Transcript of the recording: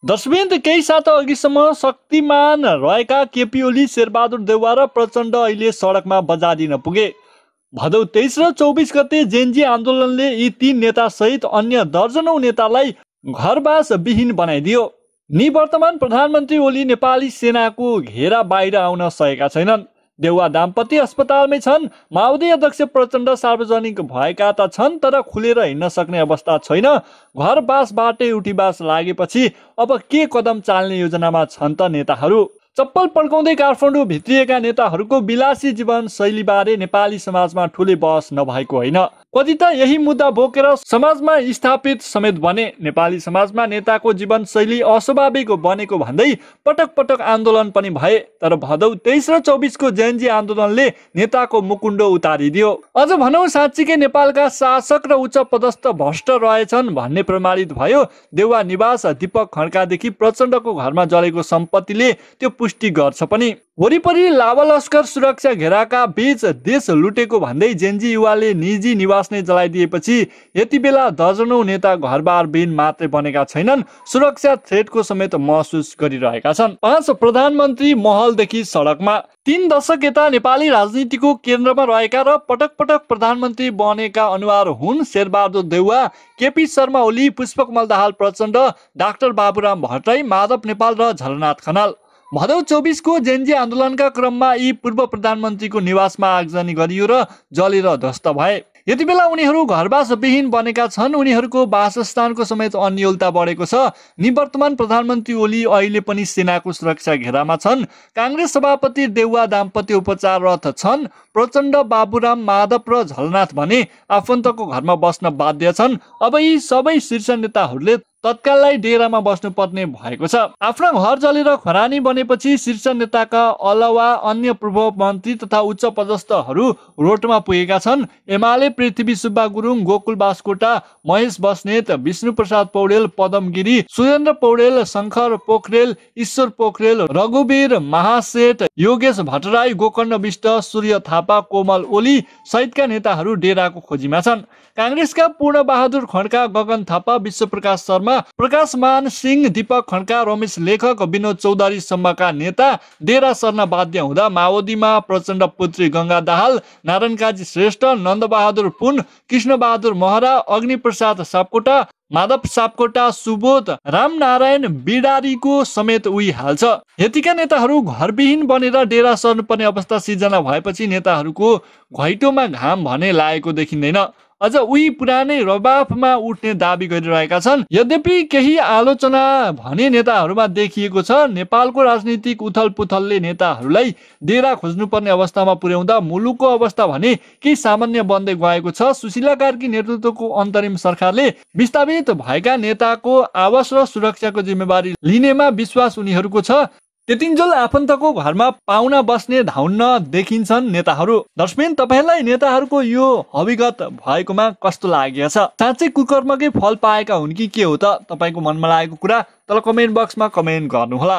दशबिन केही साता अघिसम्म शक्तिमान रहेका केपी ओली, शेरबहादुर देउवा र प्रचण्ड अहिले सडकमा बजादिन पुगे। भदौ 23 र 24 गते जेनजी आन्दोलनले यी तीन नेता सहित अन्य दर्जनौं नेतालाई घरबास विहीन बनाइदियो। निवर्तमान प्रधानमन्त्री ओली नेपाली सेनाको घेरा बाहिर आउन सकेका छैनन्। देउवा दाम्पत्य अस्पतालमै छन्। माओवादी अध्यक्ष प्रचण्ड सार्वजनिक भएका त छन्, तर खुलेर हिँड्न सक्ने अवस्था छैन। घरबासबाटै उठीबास लागेपछि अब के कदम चाल्ने योजनामा छन् त नेताहरू। चप्पल पड्काउँदै काठमाडौँ भित्रिएका नेताहरूको विलासी जीवन शैलीबारे नेपाली समाजमा ठूलै बहस नभएको होइन। कति त यही मुद्दा बोकेर समाजमा स्थापित समेत बने। नेपाली समाजमा नेताको जीवनशैली अस्वाभाविक बनेको भन्दै पटक पटक आन्दोलन पनि भए। तर भदौ 23 र 24 को जेएनजी आन्दोलनले नेताको मुकुण्डो उतारिदियो। अझ भनौं साँच्चीकै नेपालका शासक र उच्च पदस्थ भ्रष्ट रहेछन् भन्ने प्रमाणित भयो। देउवा निवास दीपक खड्कादेखि प्रचण्डको घरमा जलेको सम्पत्तिले त्यो पुष्टि गर्छ पनि। वरिपरि लावालस्कर सुरक्षा घेराका बीच देश लुटेको भन्दै जेनजी युवाले निजी निवास नै जलाइदिएपछि यति बेला दर्जनौं नेता घरबार विहीन मात्रै बनेका छैनन्, सुरक्षा थ्रेटको समेत महसुस गरिरहेका छन्। 5 प्रधानमन्त्री महलदेखि सडकमा। 3 दशक यता नेपाली राजनीतिको केन्द्रमा रहेका र पटक पटक प्रधानमन्त्री बनेका अनुहार हुन् शेरबहादुर देउवा, केपी शर्मा ओली, पुष्पकमल दाहाल प्रचण्ड, डाक्टर बाबुराम भट्टराई, माधव नेपाल र झलनाथ खनाल। भदौ 24 को जेनजी आन्दोलनका क्रममा यी पूर्व प्रधानमन्त्रीको निवासमा आगजनी गरियो र जलेर ध्वस्त भए। यति बेला उनीहरू घरबास विहीन बनेका छन्। उनीहरूको वासस्थानको समेत अन्योलता बढेको छ। निवर्तमान प्रधानमन्त्री ओली अहिले पनि सेनाको सुरक्षा घेरामा छन्। कांग्रेस सभापति देउवा दाम्पत्य उपचाररत छन्। प्रचण्ड, बाबुराम, माधव र झलनाथ भने आफन्तको घरमा बस्न बाध्य छन्। अब यी सबै शीर्ष नेताहरूले तत्काललाई डेरामा बस्नुपर्ने भएको छ। आफ्ना घर जलेर खरानी बनेपछि शीर्ष नेताका अलावा अन्य पूर्व मन्त्री तथा उच्च पदस्थहरू रोडमा पुगेका छन्। एमाले पृथ्वी सुब्बा गुरुङ, गोकुल बास्कोटा, महेश बस्नेत, विष्णु प्रसाद पौडेल, पदम गिरी, सुरेन्द्र पौडेल, शङ्कर पोखरेल, ईश्वर पोखरेल, रघुवीर महासेठ, योगेश भट्टराई, गोकर्ण विष्ट, सूर्य थापा, कोमल ओली सहितका नेताहरू डेराको खोजीमा छन्। कांग्रेसका पूर्ण बहादुर खड्का, गगन थापा, विश्वप्रकाश शर्मा, प्रकाशमान सिंह, दीपक खड्का, रमेश लेखक, विनोद चौधरी सम्मका नेता डेरा सर्न बाध्य हुँदा माओवादीमा प्रचण्ड पुत्री गंगा दाहाल, नारायण काजी श्रेष्ठ, नन्दबहादुर पुन, कृष्णबहादुर महरा, अग्निप्रसाद सापकोटा, माधव सापकोटा, सुबोध, रामनारायण बिडारीको समेत उही हाल छ। यतिका नेताहरू घरविहीन बनेर डेरा सर्नुपर्ने अवस्था सिर्जना भएपछि नेताहरूको घैटोमा घाम भने लागेको देखिँदैन। अझ उही पुरानै रबाफमा उठ्ने दाबी गरिरहेका छन्। यद्यपि केही आलोचना भने नेताहरूमा देखिएको छ। नेपालको राजनीतिक उथल पुथलले नेताहरूलाई डेरा खोज्नुपर्ने अवस्थामा पुर्याउँदा मुलुकको अवस्था भने केही सामान्य बन्दै गएको छ। सुशीला कार्की नेतृत्वको अन्तरिम सरकारले विस्थापित भएका नेताको आवास र सुरक्षाको जिम्मेवारी लिनेमा विश्वास उनीहरूको छ। त्यतिन्जेल आफन्तको घरमा पाहुना बस्ने धाउन्न देखिन्छन् नेताहरू। दर्शक तपाईलाई नेताहरूको यो अभिगत भएकोमा कस्तो लागेको छ? साँच्चै कुकर्मकै फल पाएका हुन् कि के हो त? तपाईको मनमा लागेको कुरा तल कमेन्ट बक्समा कमेन्ट गर्नुहोला।